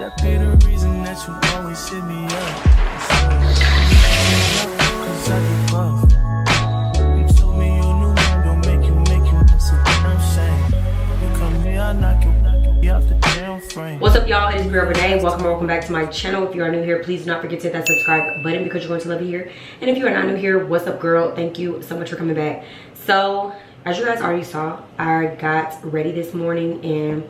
That be the reason that you always hit me up. Cause I give up. You told me you knew mine don't make you miss it. I'm saying, you come here, I knock you off the damn frame. What's up, y'all? It is your girl Renee. Welcome back to my channel. If you are new here, please do not forget to hit that subscribe button because you're going to love it here. And if you are not new here, what's up, girl? Thank you so much for coming back. So as you guys already saw, I got ready this morning and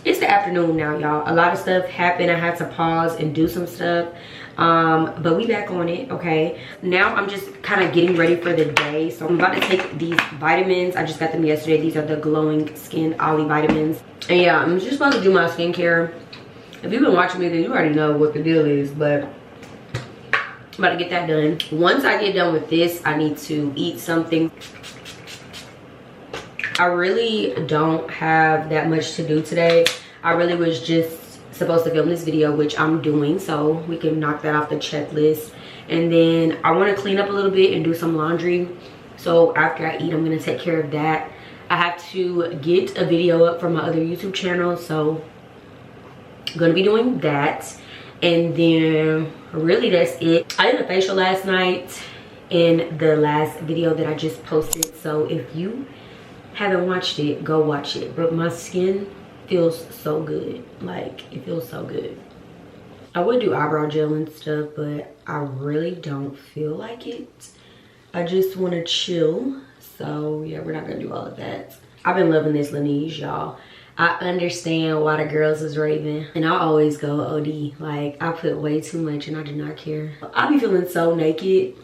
it's the afternoon now, y'all. A lot of stuff happened. I had to pause and do some stuff, but we back on it. Okay, now I'm just kind of getting ready for the day. So I'm about to take these vitamins. I just got them yesterday. These are the glowing skin Ollie vitamins. And yeah, I'm just about to do my skincare. If you've been watching me, then you already know what the deal is, but I'm about to get that done. Once I get done with this, I need to eat something. I really don't have that much to do today. I really was just supposed to film this video, which I'm doing, so we can knock that off the checklist. And then I want to clean up a little bit and do some laundry. So after I eat, I'm going to take care of that. I have to get a video up for my other YouTube channel, so I'm going to be doing that. And then really that's it. I did a facial last night in the last video that I just posted, so if you haven't watched it, go watch it. But my skin feels so good. Like, it feels so good. I would do eyebrow gel and stuff, but I really don't feel like it. I just want to chill. So yeah, we're not gonna do all of that. I've been loving this Laneige, y'all. I understand why the girls is raving, and I always go OD. Like, I put way too much and I do not care. I be feeling so naked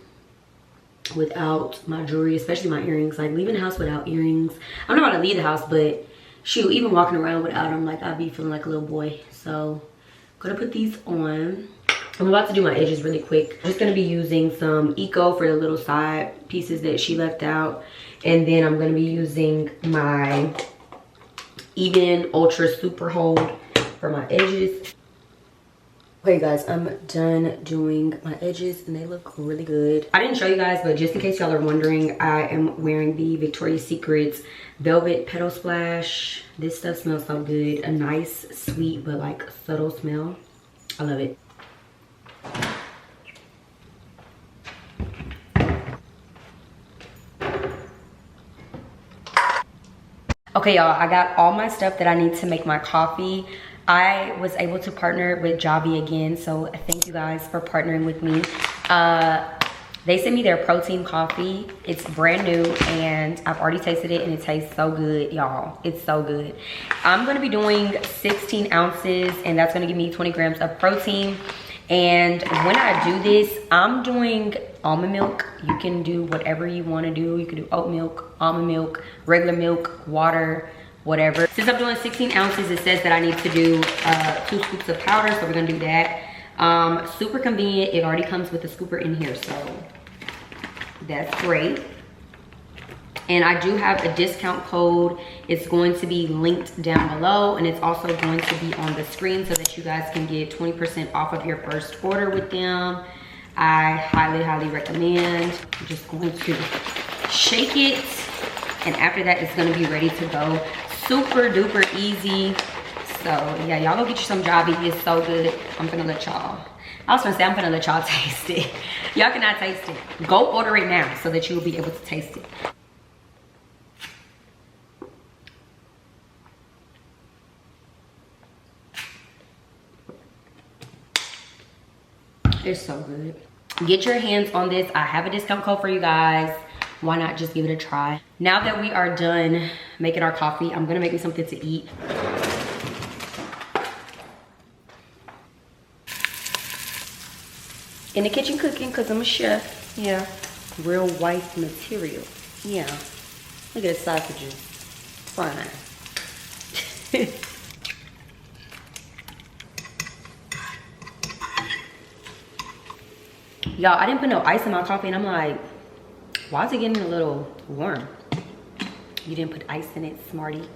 without my jewelry, especially my earrings. Like, leaving the house without earrings, I'm not about to leave the house, but shoot, even walking around without them, like, I'd be feeling like a little boy. So I'm gonna put these on. I'm about to do my edges really quick. I'm just gonna be using some Eco for the little side pieces that she left out, and then I'm gonna be using my Even Ultra Super Hold for my edges. Okay guys, I'm done doing my edges and they look really good. I didn't show you guys, but just in case y'all are wondering, I am wearing the Victoria's Secret Velvet Petal Splash. This stuff smells so good. A nice, sweet, but like subtle smell. I love it. Okay y'all, I got all my stuff that I need to make my coffee. I was able to partner with Javy again, so thank you guys for partnering with me. They sent me their protein coffee. It's brand new and I've already tasted it and it tastes so good, y'all. It's so good. I'm gonna be doing 16 ounces and that's gonna give me 20 grams of protein. And when I do this, I'm doing almond milk. You can do whatever you wanna do. You can do oat milk, almond milk, regular milk, water, whatever. Since I'm doing 16 ounces, it says that I need to do 2 scoops of powder, so we're gonna do that. Super convenient. It already comes with a scooper in here, so that's great. And I do have a discount code. It's going to be linked down below, and it's also going to be on the screen so that you guys can get 20% off of your first order with them. I highly, highly recommend. I'm just going to shake it, and after that, it's gonna be ready to go. Super duper easy. So yeah, y'all go get you some Javy. It's so good. I'm gonna let y'all, I was gonna say I'm gonna let y'all taste it. Y'all cannot taste it. Go order it now so that you will be able to taste it. It's so good. Get your hands on this. I have a discount code for you guys. Why not just give it a try? Now that we are done making our coffee, I'm gonna make me something to eat. In the kitchen cooking, cause I'm a chef. Yeah, real wife material. Yeah, look at the sausages, fine. Y'all, I didn't put no ice in my coffee and I'm like, why is it getting a little warm? You didn't put ice in it, smarty.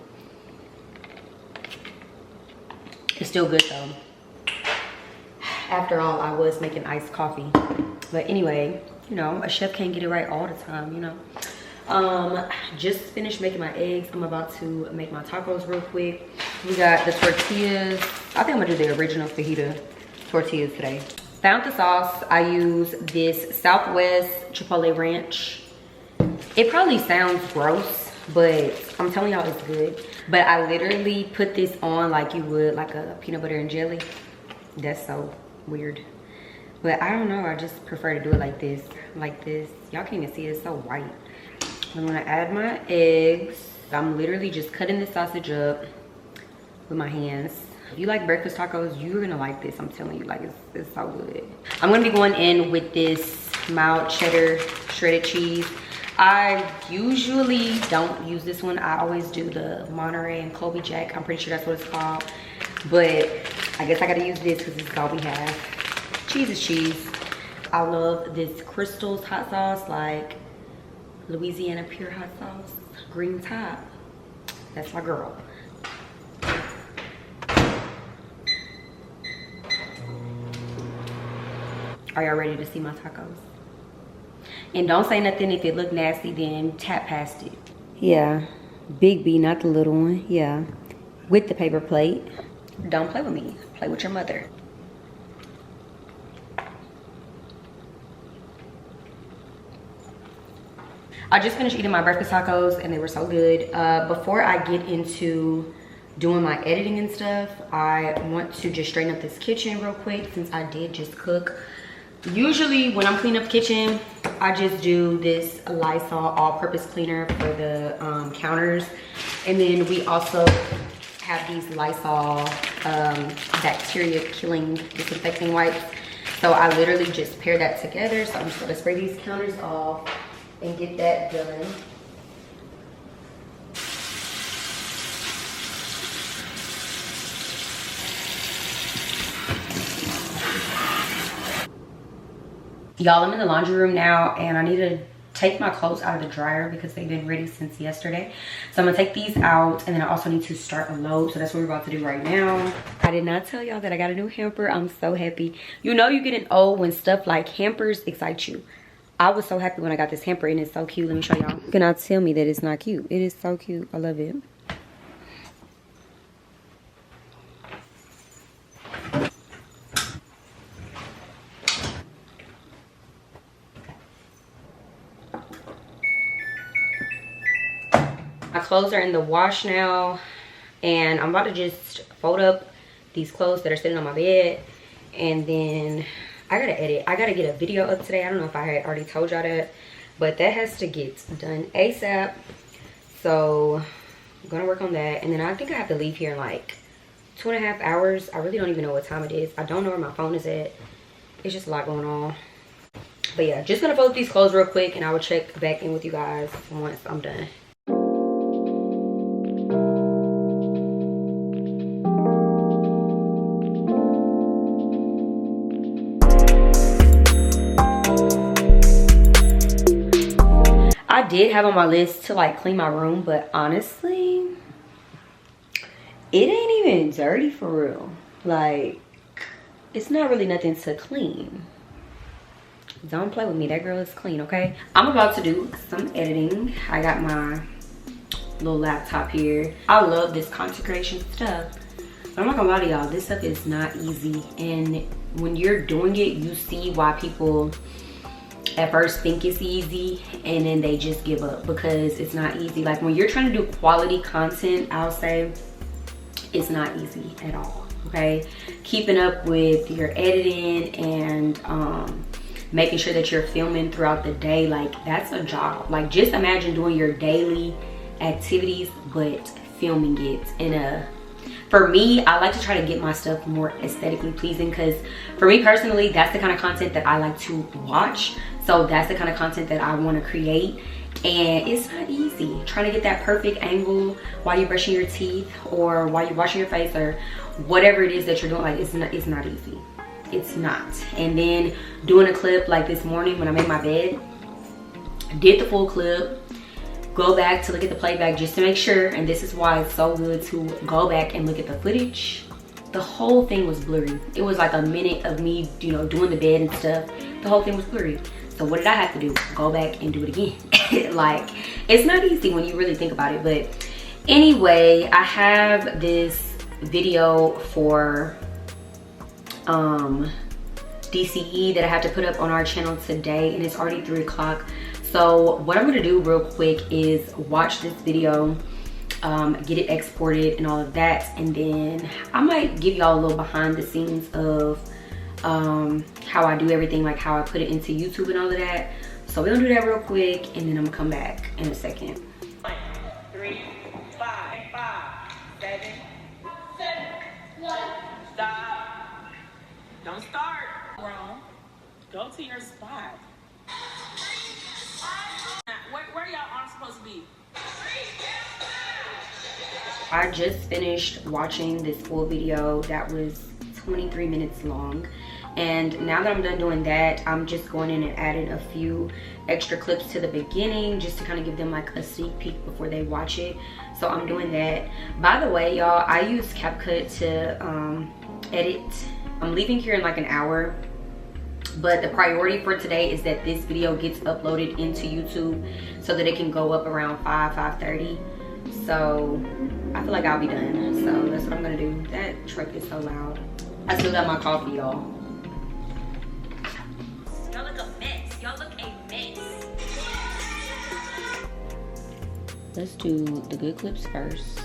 It's still good though. After all, I was making iced coffee. But anyway, you know, a chef can't get it right all the time, you know. Just finished making my eggs. I'm about to make my tacos real quick. We got the tortillas. I think I'm gonna do the original fajita tortillas today. Found the sauce. I use this Southwest Chipotle Ranch. It probably sounds gross, but I'm telling y'all it's good. But I literally put this on like you would like a peanut butter and jelly. That's so weird. But I don't know, I just prefer to do it like this. Y'all can't even see it, it's so white. I'm gonna add my eggs. I'm literally just cutting the sausage up with my hands. If you like breakfast tacos, you're gonna like this. I'm telling you, like it's so good. I'm gonna be going in with this mild cheddar shredded cheese. I usually don't use this one. I always do the Monterey and Colby Jack. I'm pretty sure that's what it's called. But I guess I gotta use this because this is all we have. Cheese is cheese. I love this Crystal's hot sauce, like Louisiana pure hot sauce, green top. That's my girl. Are y'all ready to see my tacos? And don't say nothing if it look nasty, then tap past it. Yeah, big B, not the little one. Yeah, with the paper plate. Don't play with me, play with your mother. I just finished eating my breakfast tacos and they were so good. Before I get into doing my editing and stuff, I want to just straighten up this kitchen real quick since I did just cook. Usually when I'm cleaning up the kitchen, I just do this Lysol all-purpose cleaner for the counters. And then we also have these Lysol bacteria killing disinfecting wipes. So I literally just pair that together. So I'm just gonna spray these counters off and get that done. Y'all, I'm in the laundry room now and I need to take my clothes out of the dryer because they've been ready since yesterday. So I'm gonna take these out and then I also need to start a load. So that's what we're about to do right now. I did not tell y'all that I got a new hamper. I'm so happy. You know you get an O when stuff like hampers excite you. I was so happy when I got this hamper and it's so cute. Let me show y'all. You cannot tell me that it's not cute. It is so cute. I love it. My clothes are in the wash now and I'm about to just fold up these clothes that are sitting on my bed, and then I gotta edit. I gotta get a video up today. I don't know if I had already told y'all that, but that has to get done ASAP. So I'm gonna work on that, and then I think I have to leave here in like 2.5 hours. I really don't even know what time it is. I don't know where my phone is at. It's just a lot going on. But yeah, just gonna fold these clothes real quick and I will check back in with you guys once I'm done. I did have on my list to like clean my room, but honestly, it ain't even dirty for real. Like, it's not really nothing to clean. Don't play with me, that girl is clean, okay? I'm about to do some editing. I got my little laptop here. I love this content creation stuff, but I'm not gonna lie to y'all, this stuff is not easy. And when you're doing it, you see why people at first think it's easy and then they just give up because it's not easy. Like when you're trying to do quality content, I'll say it's not easy at all, okay? Keeping up with your editing and making sure that you're filming throughout the day, like that's a job. Like just imagine doing your daily activities but filming it in a, for me, I like to try to get my stuff more aesthetically pleasing because for me personally, that's the kind of content that I like to watch. So that's the kind of content that I want to create, and it's not easy trying to get that perfect angle while you're brushing your teeth or while you're washing your face or whatever it is that you're doing. Like it's not easy. It's not. And then doing a clip like this morning when I made my bed, did the full clip, go back to look at the playback just to make sure, and this is why it's so good to go back and look at the footage. The whole thing was blurry. It was like a minute of me, you know, doing the bed and stuff. The whole thing was blurry. So what did I have to do? Go back and do it again. Like, it's not easy when you really think about it. But anyway, I have this video for DCE that I have to put up on our channel today, and it's already 3 o'clock. So what I'm gonna do real quick is watch this video, get it exported and all of that, and then I might give y'all a little behind the scenes of how I do everything, like how I put it into YouTube and all of that. So we're gonna do that real quick, and then I'm gonna come back in a second. 3, 5, 7, 1. Stop. Don't start. Wrong. Go to your spot. Where y'all arms supposed to be? I just finished watching this full video that was 23 minutes long, and now that I'm done doing that, I'm just going in and adding a few extra clips to the beginning just to kind of give them like a sneak peek before they watch it. So I'm doing that. By the way, y'all, I use CapCut to edit. I'm leaving here in like an hour, but the priority for today is that this video gets uploaded into YouTube so that it can go up around 5:30. So I feel like I'll be done. So that's what I'm gonna do. That truck is so loud. I still got my coffee, y'all. Y'all look a mess. Y'all look a mess. Let's do the good clips first.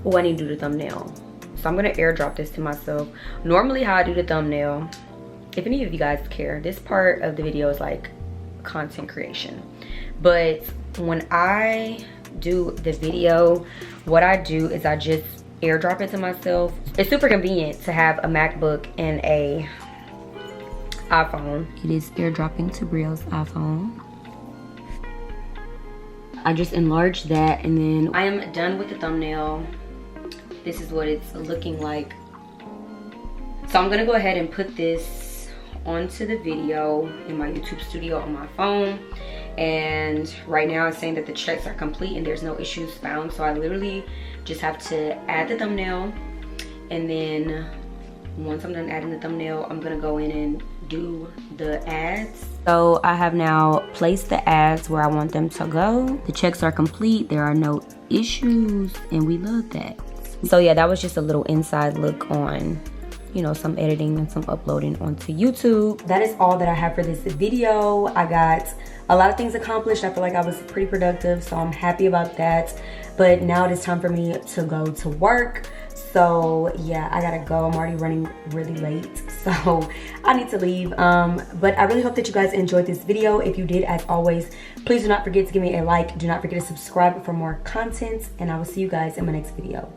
Oh, I need to do the thumbnail. So I'm gonna airdrop this to myself. Normally how I do the thumbnail, if any of you guys care, this part of the video is like content creation. But when I do the video, what I do is I just airdrop it to myself. It's super convenient to have a MacBook and a iPhone. It is airdropping to Brielle's iPhone. I just enlarged that, and then I am done with the thumbnail. This is what it's looking like. So I'm gonna go ahead and put this onto the video in my YouTube studio on my phone. And right now it's saying that the checks are complete and there's no issues found. So I literally just have to add the thumbnail, and then once I'm done adding the thumbnail, I'm gonna go in and do the ads. So I have now placed the ads where I want them to go. The checks are complete, there are no issues, and we love that. So yeah, that was just a little inside look on, you know, some editing and some uploading onto YouTube. That is all that I have for this video. I got a lot of things accomplished. I feel like I was pretty productive, so I'm happy about that. But now it is time for me to go to work. So yeah, I gotta go. I'm already running really late, so I need to leave. But I really hope that you guys enjoyed this video. If you did, as always, please do not forget to give me a like. Do not forget to subscribe for more content, and I will see you guys in my next video.